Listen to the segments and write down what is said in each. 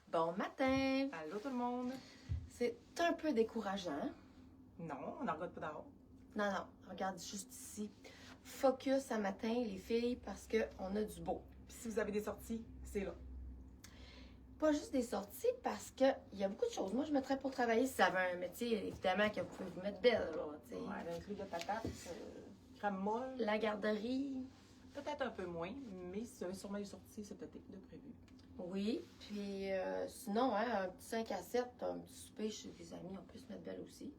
Bon matin! Allô tout le monde? C'est un peu décourageant. Non, on n'en regarde pas dehors. Non, regarde juste ici. Focus à matin, les filles, parce qu'on a du beau. Puis si vous avez des sorties, c'est là. Pas juste des sorties, parce qu'il y a beaucoup de choses. Moi, je mettrais pour travailler si ça avait un métier, évidemment, que vous pouvez vous mettre belle. Là, Ouais, elle inclut de patates, crème molle. La garderie. Peut-être un peu moins, mais si vous avez sûrement des sorties cet été de prévu. Oui, puis sinon, hein, un petit 5 à 7, un petit souper chez des amis, on peut se mettre belle aussi.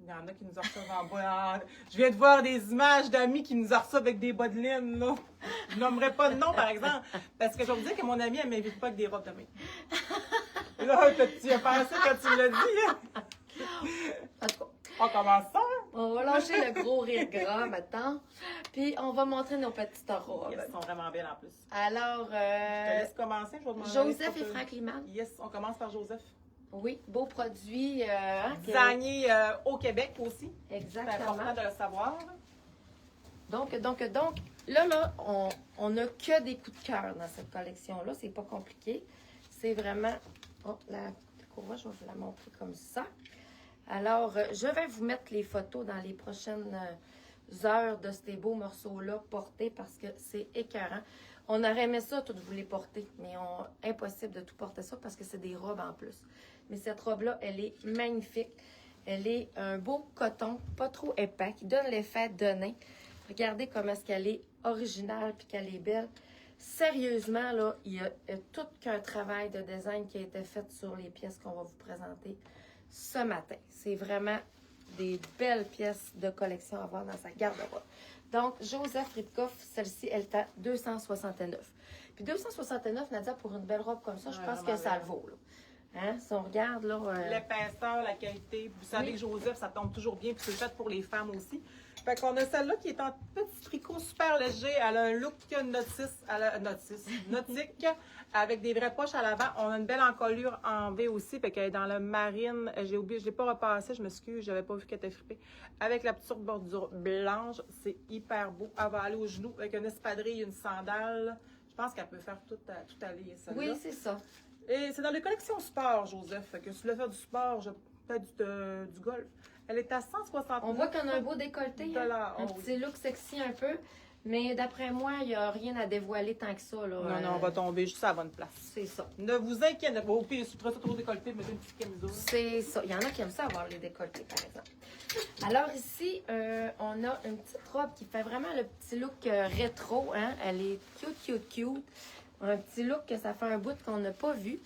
Il y en a qui nous reçoivent en bas. Je viens de voir des images d'amis qui nous reçoivent avec des bas de laine, là. Je nommerai pas de nom, par exemple, parce que je vais vous dire que mon amie, elle ne m'invite pas avec des robes de main. Là, tu as pensé quand tu me l'as dit, hein? En tout cas, On commence ça, hein? on va lâcher le gros rire gras maintenant, puis on va montrer nos petites robes. Yes, ils sont vraiment belles en plus. Alors, Je te laisse commencer. Je vais demander Joseph et Franck Liman. Yes, on commence par Joseph. Oui, beau produit. Designé au Québec aussi. C'est Exactement. important de le savoir. Donc, là, on n'a que des coups de cœur dans cette collection-là. C'est pas compliqué. C'est vraiment... Oh, la courroie, je vais vous la montrer comme ça. Alors, je vais vous mettre les photos dans les prochaines heures de ces beaux morceaux-là portés parce que c'est écœurant. On aurait aimé ça, toutes vous les porter, mais impossible de tout porter ça parce que c'est des robes en plus. Mais cette robe-là, elle est magnifique. Elle est un beau coton, pas trop épais, qui donne l'effet de nain. Regardez comment est-ce qu'elle est originale puis qu'elle est belle. Sérieusement, là, il y a tout qu'un travail de design qui a été fait sur les pièces qu'on va vous présenter ce matin. C'est vraiment des belles pièces de collection à voir dans sa garde-robe. Donc, Joseph Ripkoff, celle-ci, elle est à 269. Puis 269, Nadia, pour une belle robe comme ça, je pense que ça le vaut. Là. Hein? Si on regarde, là... L'épaisseur, la qualité. Vous savez, Joseph, ça tombe toujours bien, puis c'est fait pour les femmes aussi. Fait qu'on a celle-là qui est en petit tricot super léger. Elle a un look nautique, avec des vraies poches à l'avant. On a une belle encolure en V aussi, fait qu'elle est dans le marine. J'ai oublié, je ne l'ai pas repassé, je m'excuse, j'avais pas vu qu'elle était frippée. Avec la petite bordure blanche, c'est hyper beau. Elle va aller aux genoux avec une espadrille, une sandale. Je pense qu'elle peut faire tout aller, celle-là. Oui, c'est ça. Et c'est dans les collections sport, Joseph. Fait que si tu veux faire du sport, peut-être du golf. Elle est à 160. On voit qu'on a un beau décolleté. Hein? Un petit look sexy un peu. Mais d'après moi, il n'y a rien à dévoiler tant que ça. Là. Non, on va tomber juste à la bonne place. C'est ça. Ne vous inquiétez pas. Au pire, si tu trouves ça trop décolleté, mettez une petite camisole. C'est ça. Il y en a qui aiment ça avoir les décolletés, par exemple. Alors ici, on a une petite robe qui fait vraiment le petit look rétro. Hein? Elle est cute. Un petit look que ça fait un bout qu'on n'a pas vu.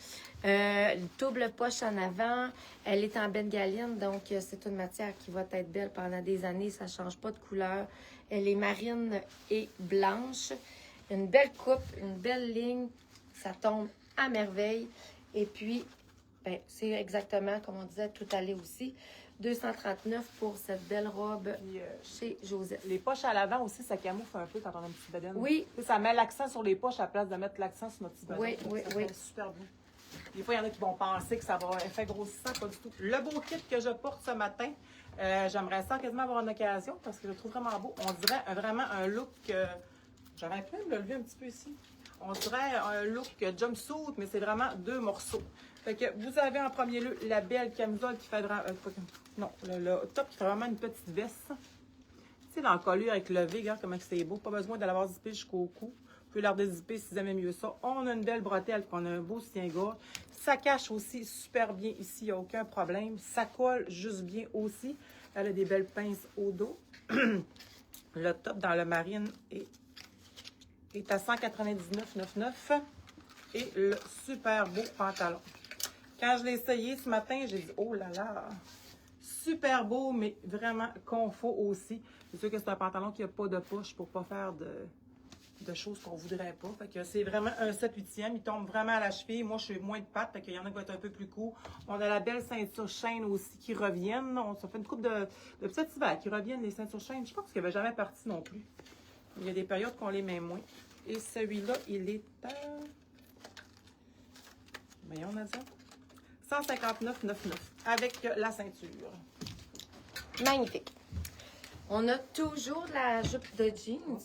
Une double poche en avant. Elle est en bengaline, donc c'est une matière qui va être belle pendant des années. Ça ne change pas de couleur. Elle est marine et blanche. Une belle coupe, une belle ligne. Ça tombe à merveille. Et puis, ben, c'est exactement, comme on disait, tout aller aussi. 239 pour cette belle robe chez Joseph. Les poches à l'avant aussi, ça camoufle un peu quand on a une petite bedaine. Oui. Ça met l'accent sur les poches à la place de mettre l'accent sur notre petit bedaine. Oui. C'est super beau. Des fois, il y en a qui vont penser que ça va faire effet grossissant, pas du tout. Le beau kit que je porte ce matin, j'aimerais ça quasiment avoir une occasion parce que je le trouve vraiment beau. On dirait vraiment un look... J'aurais pu me le lever un petit peu ici. On dirait un look jumpsuit, mais c'est vraiment deux morceaux. Fait que vous avez en premier lieu la belle camisole qui fait vraiment... le top qui fait vraiment une petite veste. Tu sais, l'encolure avec le V, regarde comment c'est beau. Pas besoin de l'avoir zippé jusqu'au cou. Vous pouvez la redézipper si vous aimez mieux ça. On a une belle bretelle, puis on a un beau soutien-gorge. Ça cache aussi super bien ici, il n'y a aucun problème. Ça colle juste bien aussi. Elle a des belles pinces au dos. Le top dans le marine est à 199,99 et le super beau pantalon. Quand je l'ai essayé ce matin, j'ai dit, oh là là, super beau, mais vraiment confort aussi. C'est sûr que c'est un pantalon qui n'a pas de poche pour ne pas faire de choses qu'on ne voudrait pas. Fait que c'est vraiment un 7/8e. Il tombe vraiment à la cheville. Moi, je suis moins de pattes, fait qu'il y en a qui vont être un peu plus court. On a la belle ceinture chaîne aussi qui reviennent. Ça fait une couple de petits hivers qui reviennent, les ceintures chaînes. Je pense qu'elle n'avait jamais parti non plus. Il y a des périodes qu'on les met moins. Et celui-là, il est à... Voyons, on a ça. 159,99 avec la ceinture. Magnifique. On a toujours la jupe de jeans.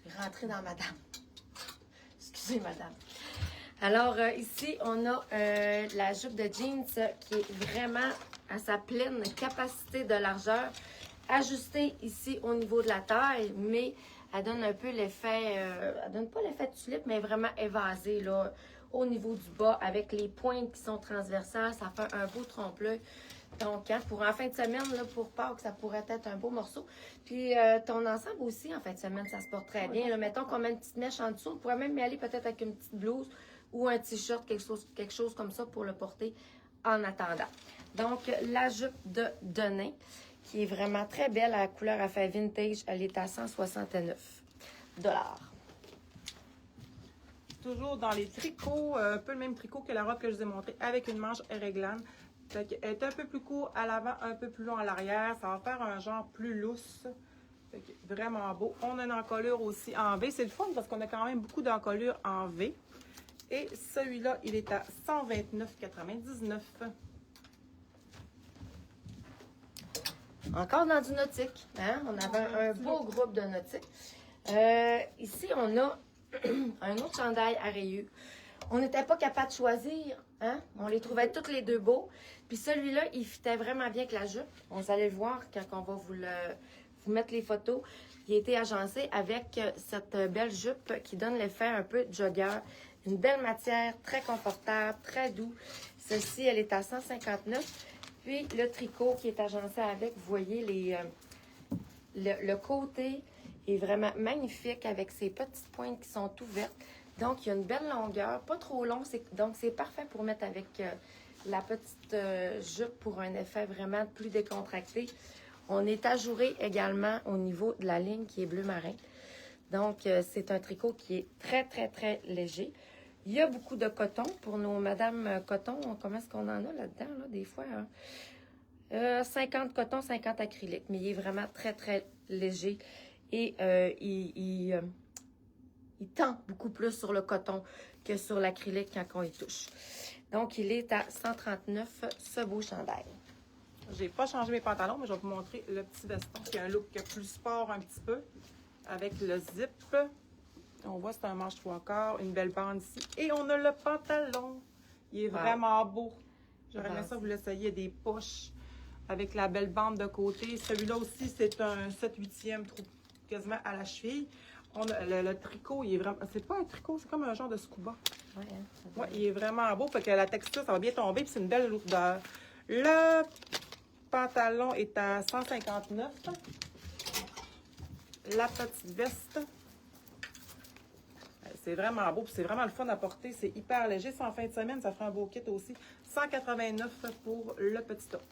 J'ai rentré dans madame. Excusez, madame. Alors, ici, on a la jupe de jeans qui est vraiment à sa pleine capacité de largeur. Ajustée ici au niveau de la taille, mais elle donne un peu l'effet, elle donne pas l'effet de tulipe, mais vraiment évasée là, au niveau du bas avec les pointes qui sont transversales. Ça fait un beau trompe-l'œil. Donc, hein, pour en fin de semaine, là, pour Pâques, ça pourrait être un beau morceau. Puis, ton ensemble aussi, en fin de semaine, ça se porte très bien. Là, mettons qu'on met une petite mèche en dessous. On pourrait même y aller peut-être avec une petite blouse ou un t-shirt, quelque chose comme ça pour le porter en attendant. Donc, la jupe de Denain, qui est vraiment très belle, à la couleur à fait vintage, elle est à 169 $. Toujours dans les tricots, un peu le même tricot que la robe que je vous ai montré, avec une manche réglane. Elle est un peu plus court à l'avant, un peu plus long à l'arrière. Ça va faire un genre plus lousse. Vraiment beau. On a une encolure aussi en V. C'est le fun parce qu'on a quand même beaucoup d'encolures en V. Et celui-là, il est à 129,99 $. Encore dans du nautique. Hein? On avait un beau groupe de nautique. Ici, on a un autre chandail à rayures. On n'était pas capable de choisir. Hein? On les trouvait toutes les deux beaux. Puis celui-là, il fitait vraiment bien avec la jupe. Vous allez le voir quand on va vous mettre les photos. Il a été agencé avec cette belle jupe qui donne l'effet un peu jogger. Une belle matière, très confortable, très doux. Celle-ci, elle est à 159. Puis le tricot qui est agencé avec, vous voyez, le côté est vraiment magnifique avec ses petites pointes qui sont ouvertes. Donc, il y a une belle longueur, pas trop long. Donc, c'est parfait pour mettre avec la petite jupe pour un effet vraiment plus décontracté. On est ajouré également au niveau de la ligne qui est bleu marin. Donc, c'est un tricot qui est très, très, très léger. Il y a beaucoup de coton pour nos Madame Coton. Comment est-ce qu'on en a là-dedans, là, des fois? Hein? 50 coton, 50 acrylique. Mais il est vraiment très, très léger. Et il tend beaucoup plus sur le coton que sur l'acrylique quand on y touche. Donc, il est à 139, ce beau chandail. J'ai pas changé mes pantalons, mais je vais vous montrer le petit veston qui a un look plus sport un petit peu. Avec le zip. On voit c'est un manche 3/4, une belle bande ici. Et on a le pantalon. Il est vraiment beau. J'aurais aimé ça vous l'essayer. Des poches avec la belle bande de côté. Celui-là aussi, c'est un 7/8e trou quasiment à la cheville. On a le tricot, il est vraiment... C'est pas un tricot, c'est comme un genre de scuba. Ouais, hein, Ouais, il est vraiment beau. Fait que la texture, ça va bien tomber. Puis c'est une belle lourdeur. Le pantalon est à 159. La petite veste. C'est vraiment beau, c'est vraiment le fun à porter. C'est hyper léger. C'est en fin de semaine, ça ferait un beau kit aussi. 189 pour le petit top.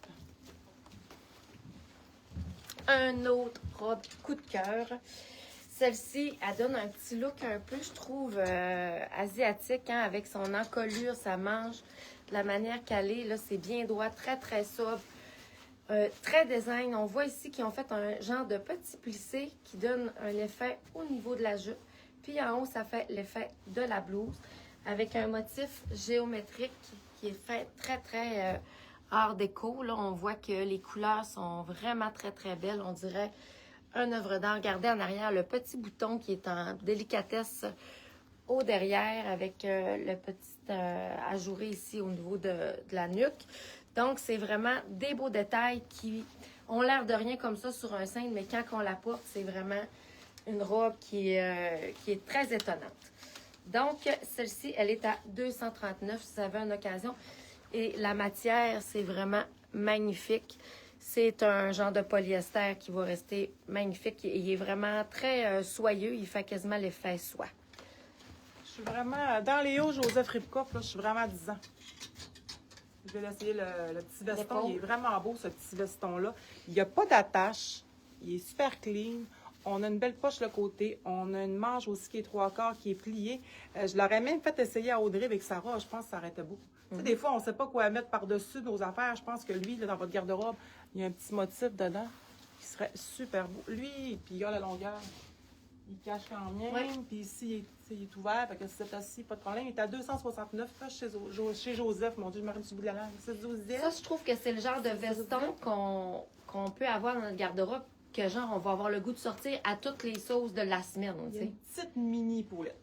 Un autre robe coup de cœur. Celle-ci, elle donne un petit look un peu, je trouve, asiatique, hein, avec son encolure, sa manche, la manière qu'elle est. Là, c'est bien droit, très, très sobre. Très design. On voit ici qu'ils ont fait un genre de petit plissé qui donne un effet au niveau de la jupe. Puis en haut, ça fait l'effet de la blouse avec un motif géométrique qui est fait très, très art déco. Là, on voit que les couleurs sont vraiment très, très belles. On dirait une œuvre d'art. Regardez en arrière le petit bouton qui est en délicatesse au derrière avec le petit ajouré ici au niveau de la nuque. Donc, c'est vraiment des beaux détails qui ont l'air de rien comme ça sur un sein, mais quand on la porte, c'est vraiment une robe qui est très étonnante. Donc, celle-ci, elle est à 239 si vous avez une occasion. Et la matière, c'est vraiment magnifique. C'est un genre de polyester qui va rester magnifique. Il est vraiment très soyeux. Il fait quasiment l'effet soie. Je suis vraiment... Dans les hauts, Joseph Ripkoff, là, je suis vraiment à 10 ans. Je vais essayer le petit veston. Il est vraiment beau, ce petit veston-là. Il n'y a pas d'attache. Il est super clean. On a une belle poche de côté. On a une manche aussi qui est 3/4, qui est pliée. Je l'aurais même fait essayer à Audrey avec Sarah. Je pense que ça aurait été beau. Tu sais, des fois, on ne sait pas quoi mettre par-dessus nos affaires. Je pense que lui, là, dans votre garde-robe, il y a un petit motif dedans qui serait super beau. Lui, puis il y a la longueur. Il cache quand même. Puis ici, il est ouvert. Fait que si c'est assis, pas de problème. Il est à 269 chez Joseph. Mon Dieu, je m'arrête du bout de la langue. Ça, je trouve que c'est le genre de veston qu'on peut avoir dans notre garde-robe. Que genre, on va avoir le goût de sortir à toutes les sauces de la semaine. Il y a une petite mini poulette.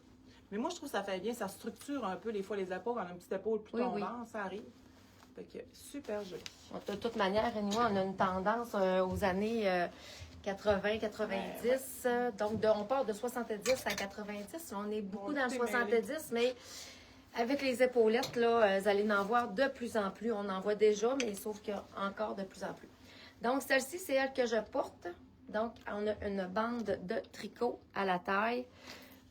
Mais moi, je trouve que ça fait bien. Ça structure un peu, les fois, les épaules. On a une petite épaule plus Oui, oui. tombante, ça arrive. Fait que super joli. De toute manière, nous, on a une tendance aux années 80-90. Donc, on part de 70 à 90. On est beaucoup dans le 70, mais avec les épaulettes, là, vous allez en voir de plus en plus. On en voit déjà, mais sauf qu'il y a encore de plus en plus. Donc, celle-ci, c'est elle que je porte. Donc, on a une bande de tricot à la taille.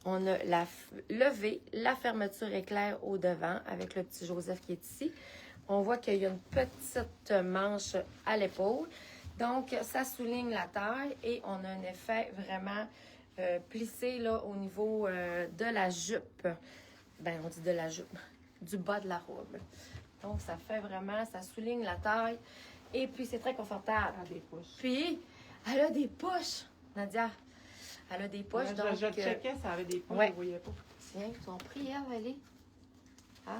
On a la levée, la fermeture éclair au devant avec le petit Joseph qui est ici. On voit qu'il y a une petite manche à l'épaule. Donc, ça souligne la taille et on a un effet vraiment plissé là, au niveau de la jupe. Ben, on dit de la jupe, du bas de la robe. Donc, ça fait vraiment, ça souligne la taille. Et puis, c'est très confortable. Elle a des poches. Puis, elle a des poches, Nadia. Elle a des poches. Ouais, donc, je checkais, ça avait des poches, ouais. je ne voyais pas. Tiens, son prix, elle est à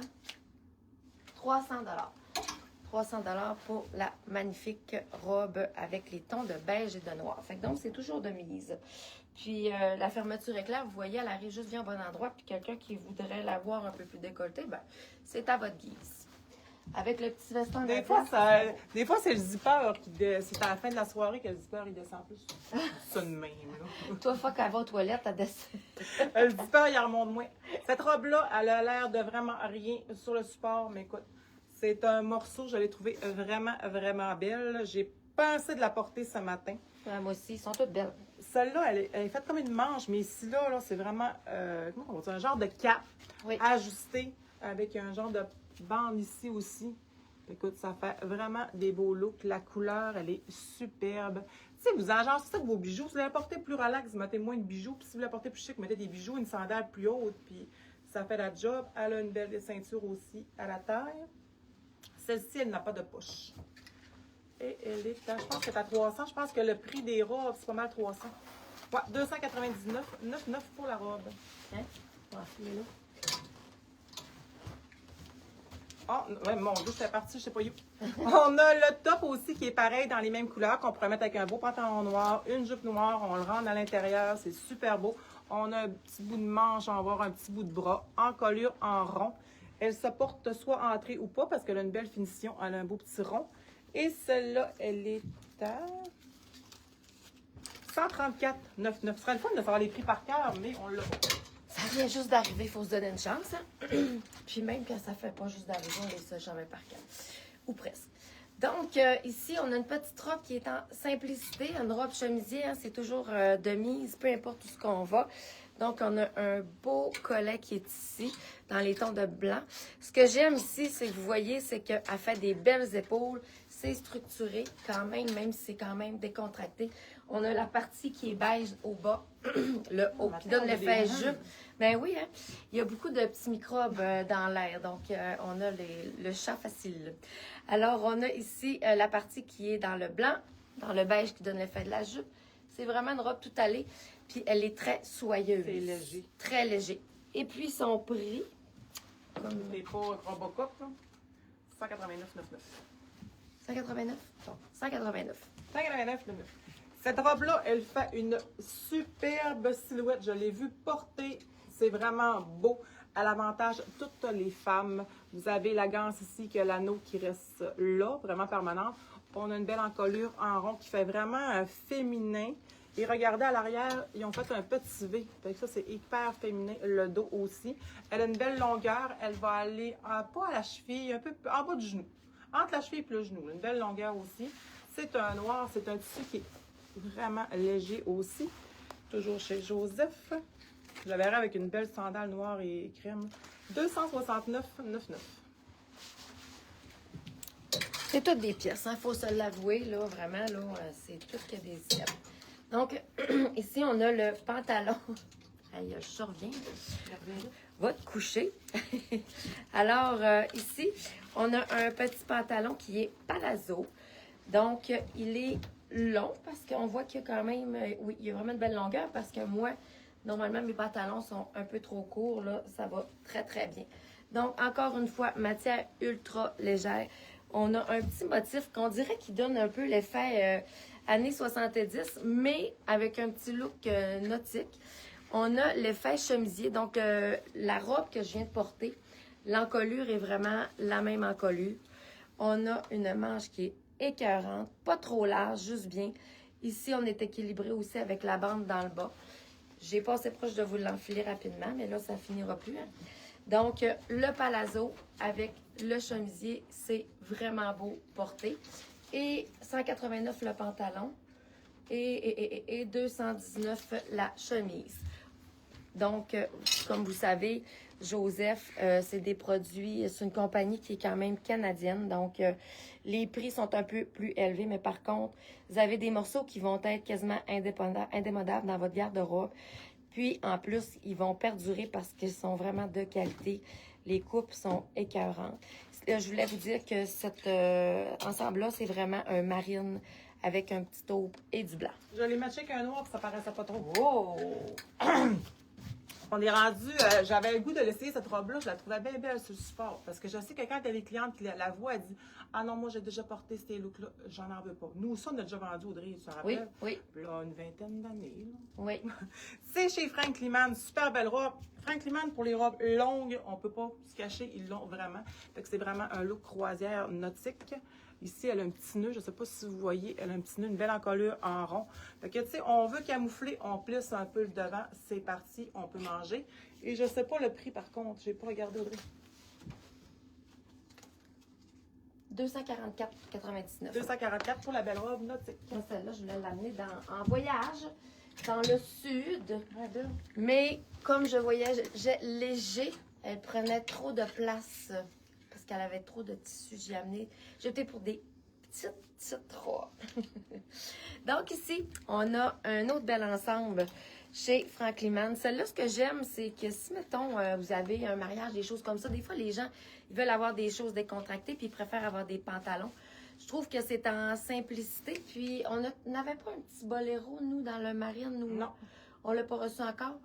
300 300 pour la magnifique robe avec les tons de beige et de noir. Fait que donc, c'est toujours de mise. Puis, la fermeture éclair, vous voyez, elle arrive juste bien au bon endroit. Puis, quelqu'un qui voudrait la voir un peu plus décolletée, ben, c'est à votre guise. Avec le petit veston Des fois, c'est le zipper c'est à la fin de la soirée que le zipper il descend plus. C'est de même, là. Toi, fois qu'elle va aux toilettes, elle descend. Le zipper, il en remonte moins. Cette robe-là, elle a l'air de vraiment rien sur le support, mais écoute, c'est un morceau, je l'ai trouvé vraiment, vraiment belle. J'ai pensé de la porter ce matin. Ouais, moi aussi, ils sont toutes belles. Celle-là, elle est faite comme une manche, mais ici, là c'est vraiment, comment on va dire, un genre de cap ajusté avec un genre de bande ici aussi. Écoute, ça fait vraiment des beaux looks. La couleur, elle est superbe. Tu sais, vous agencez ça de vos bijoux. Si vous la portez plus relax, vous mettez moins de bijoux. Puis si vous la portez plus chic, vous mettez des bijoux, une sandale plus haute. Puis ça fait la job. Elle a une belle ceinture aussi à la taille. Celle-ci, elle n'a pas de poche. Et elle est à, je pense qu'elle est à 300. Je pense que le prix des robes, c'est pas mal 300. Ouais, 299, 9,9 pour la robe. Hein? On va filer là. Oh, ouais, mon Dieu, c'est parti, je sais pas où. On a le top aussi qui est pareil dans les mêmes couleurs, qu'on pourrait mettre avec un beau pantalon noir, une jupe noire, on le rentre à l'intérieur, c'est super beau. On a un petit bout de manche, on va avoir un petit bout de bras, en colure, en rond. Elle se porte soit entrée ou pas, parce qu'elle a une belle finition, elle a un beau petit rond. Et celle-là, elle est à 134,99. Ce serait le fun de faire les prix par cœur, mais on l'a pas. Ça vient juste d'arriver, il faut se donner une chance. Hein? Puis même quand ça fait pas juste d'arriver, on les sait jamais par cœur. Ou presque. Donc, ici, on a une petite robe qui est en simplicité, une robe chemisier, hein, c'est toujours de mise, peu importe où ce qu'on va. Donc, on a un beau collet qui est ici, dans les tons de blanc. Ce que j'aime ici, c'est que vous voyez, c'est qu'elle fait des belles épaules. C'est structuré quand même si c'est quand même décontracté. On a la partie qui est beige au bas, le haut, qui donne l'effet jupe. Ben oui, hein? Il y a beaucoup de petits microbes dans l'air, donc on a le chat facile. Alors, on a ici la partie qui est dans le blanc, dans le beige qui donne l'effet de la jupe. C'est vraiment une robe tout allée, puis elle est très soyeuse. C'est léger. Très léger. Et puis, son prix... C'est pas Robocop, là. 189,99. 189? Bon, 189. 189,99. Cette robe-là, elle fait une superbe silhouette. Je l'ai vue porter. C'est vraiment beau. À l'avantage, toutes les femmes. Vous avez la ganse ici, qui a l'anneau qui reste là, vraiment permanente. On a une belle encolure en rond qui fait vraiment féminin. Et regardez à l'arrière, ils ont fait un petit V. Fait que ça, c'est hyper féminin. Le dos aussi. Elle a une belle longueur. Elle va aller, pas à la cheville, un peu en bas du genou. Entre la cheville et le genou. Une belle longueur aussi. C'est un noir. C'est un tissu qui est vraiment léger aussi. Toujours chez Joseph. Je la verrai avec une belle sandale noire et crème. 269,99. C'est toutes des pièces, il faut se l'avouer, là, vraiment, là, c'est tout que des pièces. Donc, ici, on a le pantalon. Aïe, je reviens. Va te coucher. Alors, ici, on a un petit pantalon qui est palazzo. Donc, il est long parce qu'on voit qu'il y a quand même, oui, il y a vraiment une belle longueur parce que moi, normalement, mes pantalons sont un peu trop courts, là, ça va très, très bien. Donc, encore une fois, matière ultra légère. On a un petit motif qu'on dirait qui donne un peu l'effet années 70, mais avec un petit look nautique. On a l'effet chemisier. Donc, la robe que je viens de porter, l'encolure est vraiment la même encolure. On a une manche qui est écœurante, pas trop large, juste bien. Ici, on est équilibré aussi avec la bande dans le bas. J'ai pas assez proche de vous l'enfiler rapidement, mais là, ça finira plus. Hein? Donc, le palazzo avec le chemisier, c'est vraiment beau porté. Et 189 le pantalon et 219 la chemise. Donc, comme vous savez, Joseph, c'est des produits, c'est une compagnie qui est quand même canadienne. Donc, les prix sont un peu plus élevés, mais par contre, vous avez des morceaux qui vont être quasiment indémodables dans votre garde-robe. Puis, en plus, ils vont perdurer parce qu'ils sont vraiment de qualité. Les coupes sont écœurantes. Je voulais vous dire que cet ensemble-là, c'est vraiment un marine avec un petit taupe et du blanc. Je l'ai matché avec un noir, puis ça paraissait pas trop. Oh! On est rendu, j'avais le goût de l'essayer cette robe-là, je la trouvais bien belle sur le support. Parce que je sais que quand il y a des clientes qui la voient, elle dit ah non, moi j'ai déjà porté ces looks-là, j'en en veux pas. Nous, ça, on a déjà vendu, Audrey, tu te rappelles? Oui, oui. Là, une vingtaine d'années. Oui. C'est chez Frank Liman, super belle robe. Frank Liman, pour les robes longues, on peut pas se cacher, ils l'ont vraiment. Fait que c'est vraiment un look croisière nautique. Ici, elle a un petit nœud, je ne sais pas si vous voyez, elle a un petit nœud, une belle encolure en rond. Fait que, tu sais, on veut camoufler, on plisse un peu le devant, c'est parti, on peut manger. Et je ne sais pas le prix, par contre, je n'ai pas regardé, Audrey. 244,99. 244 pour la belle robe nautique. Moi, celle-là, je voulais l'amener en voyage dans le sud. Mais comme je voyage léger, elle prenait trop de place parce qu'elle avait trop de tissu. J'ai amené, j'étais pour des petites robes. Donc ici, on a un autre bel ensemble chez Frank Liman. Celle-là, ce que j'aime, c'est que si, mettons, vous avez un mariage, des choses comme ça, des fois, les gens, ils veulent avoir des choses décontractées, puis ils préfèrent avoir des pantalons. Je trouve que c'est en simplicité. Puis, on n'avait pas un petit boléro, nous, dans le marine. Nous, non. On l'a pas reçu encore.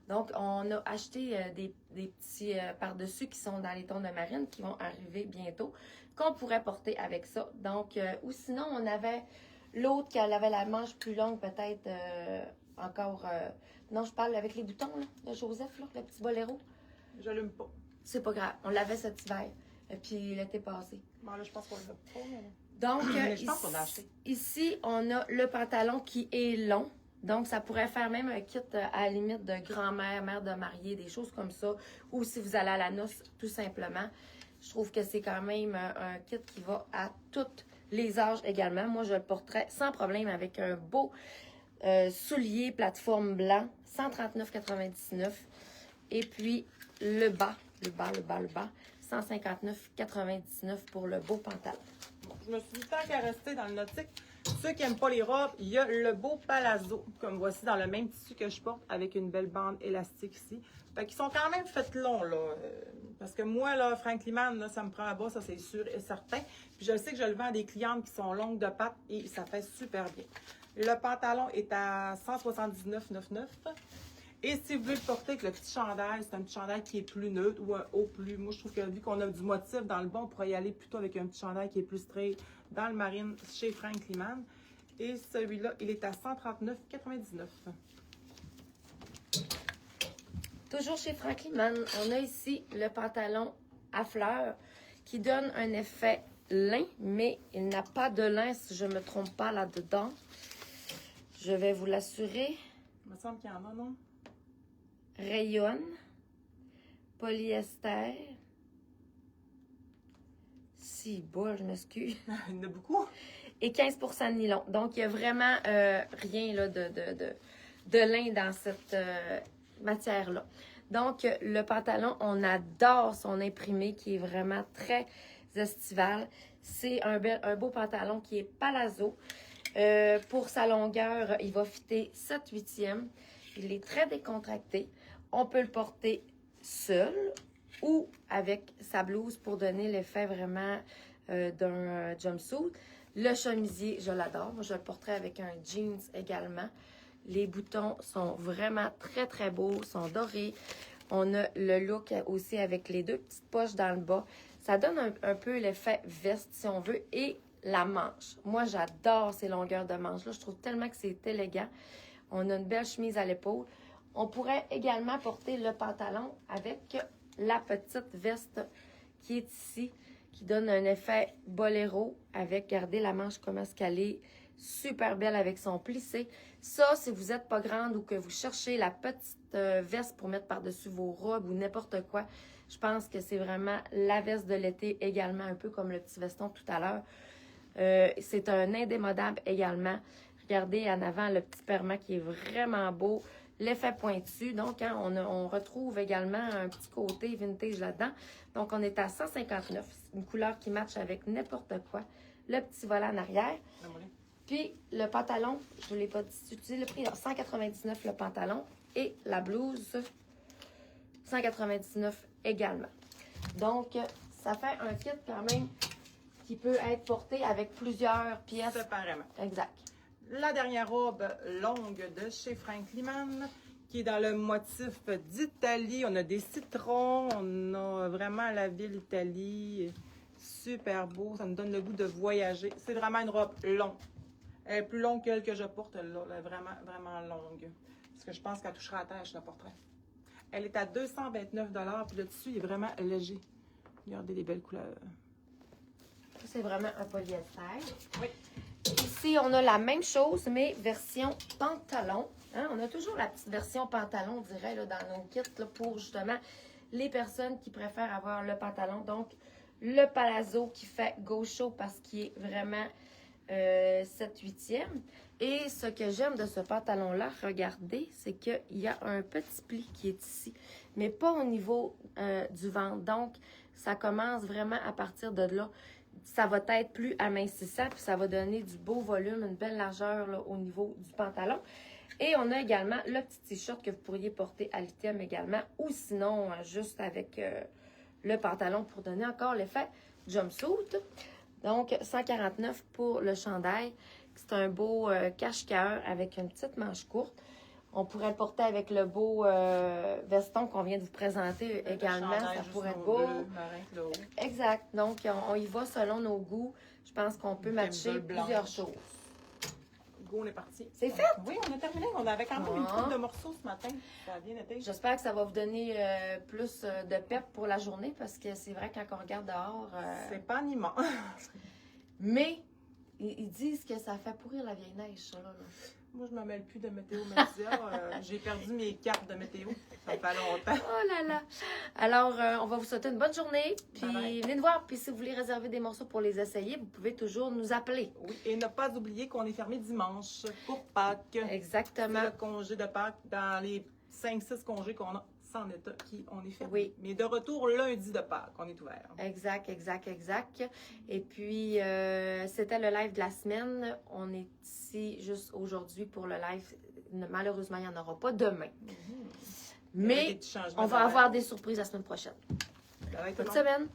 Donc, on a acheté des petits par-dessus qui sont dans les tons de marine, qui vont arriver bientôt, qu'on pourrait porter avec ça. Donc, ou sinon, on avait l'autre qui avait la manche plus longue, peut-être encore... non, je parle avec les boutons, là, de Joseph, là, le petit boléro. Je l'allume pas. C'est pas grave. On l'avait cet hiver. Puis l'été passé. Bon, là, je pense qu'on l'a pas, mais... Donc, je pense qu'on a acheté. Ici, on a le pantalon qui est long. Donc, ça pourrait faire même un kit à la limite de grand-mère, mère de mariée, des choses comme ça. Ou si vous allez à la noce, tout simplement. Je trouve que c'est quand même un kit qui va à tous les âges également. Moi, je le porterais sans problème avec un beau soulier plateforme blanc, 139,99. Et puis, le bas, 159,99 pour le beau pantalon. Bon, je me suis dit, tant qu'à rester dans le nautique, ceux qui n'aiment pas les robes, il y a le beau palazzo, comme voici dans le même tissu que je porte, avec une belle bande élastique ici. Fait qu'ils sont quand même faits longs, là. Parce que moi, là, Frank Liman, là, ça me prend à bas, ça c'est sûr et certain. Puis je sais que je le vends à des clientes qui sont longues de pattes et ça fait super bien. Le pantalon est à 179,99. Et si vous voulez le porter avec le petit chandail, c'est un petit chandail qui est plus neutre ou un haut plus... Moi, je trouve que vu qu'on a du motif dans le bas, on pourrait y aller plutôt avec un petit chandail qui est plus straight dans le marine chez Frank Liman. Et celui-là, il est à 139,99. Toujours chez Frank Liman, on a ici le pantalon à fleurs qui donne un effet lin, mais il n'a pas de lin si je ne me trompe pas là-dedans. Je vais vous l'assurer. Il me semble qu'il y en a, non? Rayon, polyester, si bas, je m'excuse. Il y en a beaucoup. Et 15% de nylon. Donc, il n'y a vraiment rien là, de lin dans cette matière-là. Donc, le pantalon, on adore son imprimé qui est vraiment très estival. C'est un beau pantalon qui est palazzo. Pour sa longueur, il va fitter 7/8e. Il est très décontracté. On peut le porter seul ou avec sa blouse pour donner l'effet vraiment d'un jumpsuit. Le chemisier, je l'adore. Moi, je le porterai avec un jeans également. Les boutons sont vraiment très, très beaux, sont dorés. On a le look aussi avec les deux petites poches dans le bas. Ça donne un peu l'effet veste, si on veut, et la manche. Moi, j'adore ces longueurs de manches-là. Je trouve tellement que c'est élégant. On a une belle chemise à l'épaule. On pourrait également porter le pantalon avec la petite veste qui est ici, qui donne un effet boléro avec, regardez la manche comment est-ce qu'elle est, super belle avec son plissé. Ça, si vous n'êtes pas grande ou que vous cherchez la petite veste pour mettre par-dessus vos robes ou n'importe quoi, je pense que c'est vraiment la veste de l'été également, un peu comme le petit veston tout à l'heure. C'est un indémodable également. Regardez en avant le petit perma qui est vraiment beau. L'effet pointu, donc hein, on retrouve également un petit côté vintage là-dedans. Donc on est à 159, une couleur qui matche avec n'importe quoi. Le petit volant en arrière. Puis le pantalon, je ne vous l'ai pas dit le prix, 199 le pantalon et la blouse, 199 également. Donc ça fait un kit quand même qui peut être porté avec plusieurs pièces. Séparément. Exact. La dernière robe longue de chez Frank Liman, qui est dans le motif d'Italie. On a des citrons, on a vraiment la ville Italie. Super beau, ça nous donne le goût de voyager. C'est vraiment une robe longue. Elle est plus longue qu'elle que je porte là. Elle est vraiment, vraiment longue. Parce que je pense qu'elle touchera à terre, je la porterai. Elle est à 229 $, puis le tissu il est vraiment léger. Regardez les belles couleurs. C'est vraiment un polyester. Oui. Ici, on a la même chose, mais version pantalon. Hein? On a toujours la petite version pantalon, on dirait, là, dans nos kits, là, pour justement les personnes qui préfèrent avoir le pantalon. Donc, le palazzo qui fait gaucho parce qu'il est vraiment 7/8e. Et ce que j'aime de ce pantalon-là, regardez, c'est qu'il y a un petit pli qui est ici, mais pas au niveau du ventre. Donc, ça commence vraiment à partir de là. Ça va être plus amincissant, puis ça va donner du beau volume, une belle largeur là, au niveau du pantalon. Et on a également le petit t-shirt que vous pourriez porter à l'item également, ou sinon juste avec le pantalon pour donner encore l'effet jumpsuit. Donc, 149 pour le chandail. C'est un beau cache-cœur avec une petite manche courte. On pourrait le porter avec le beau veston qu'on vient de vous présenter également. Ça pourrait être beau. Bleu, exact. Donc, on y va selon nos goûts. Je pense qu'on peut matcher plusieurs choses. Go, on est parti. C'est fait? Oui, on a terminé. On avait quand même une coupe de morceaux ce matin. Ça a bien été. J'espère que ça va vous donner plus de pep pour la journée parce que c'est vrai, quand on regarde dehors... C'est pas animant. Mais, ils disent que ça fait pourrir la vieille neige, ça, là. Moi, je ne me mêle plus de météo média. J'ai perdu mes cartes de météo. Ça fait longtemps. Oh là là! Alors, on va vous souhaiter une bonne journée. Puis, Bye. venez nous voir. Puis, si vous voulez réserver des morceaux pour les essayer, vous pouvez toujours nous appeler. Oui, et ne pas oublier qu'on est fermé dimanche pour Pâques. Exactement. C'est le congé de Pâques. Dans les 5-6 congés qu'on a, sans état, on est fermé. Oui. Mais de retour lundi de Pâques, on est ouvert. Exact. Et puis, c'était le live de la semaine. On est ici juste aujourd'hui pour le live. Malheureusement, il n'y en aura pas demain. Mais on va avoir des surprises la semaine prochaine. Bye, tout le Bonne monde. semaine!